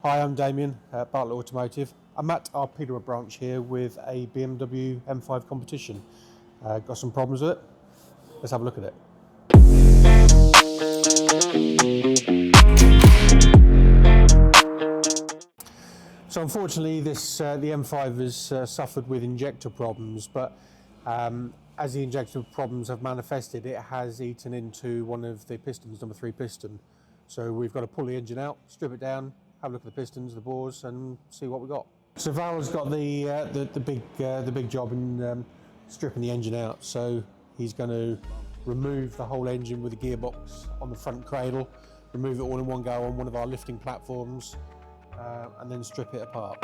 Hi, I'm Damien at Bartlett Automotive. I'm at our Peterborough branch here with a BMW M5 Competition. Got some problems with it. Let's have a look at it. So unfortunately the M5 has suffered with injector problems, but as the injector problems have manifested, it has eaten into one of the pistons, number 3 piston. So we've got to pull the engine out, strip it down, have a look at the pistons, the bores, and see what we've got. So Val's got the big job in stripping the engine out. So he's going to remove the whole engine with the gearbox on the front cradle, remove it all in one go on one of our lifting platforms, and then strip it apart.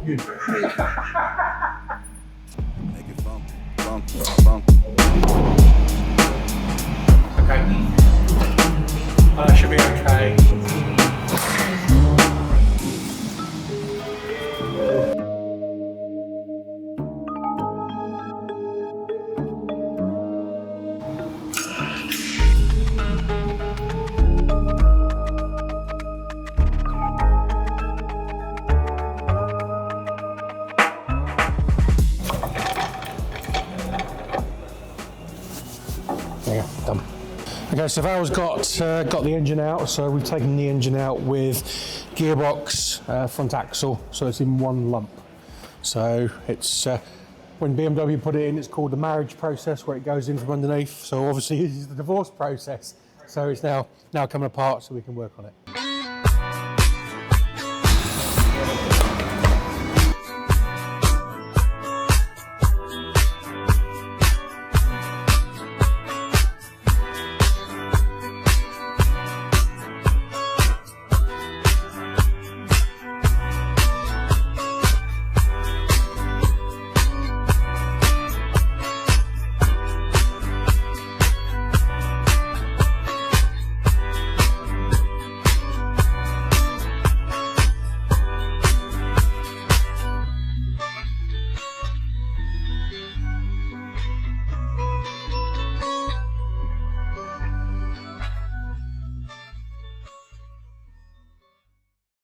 Make it funk. Okay. That should be okay. Yeah, done. Okay, so Val's got the engine out. So we've taken the engine out with gearbox, front axle, so it's in one lump. So it's when BMW put it in, it's called the marriage process, where it goes in from underneath. So obviously this is the divorce process. So it's now coming apart, so we can work on it.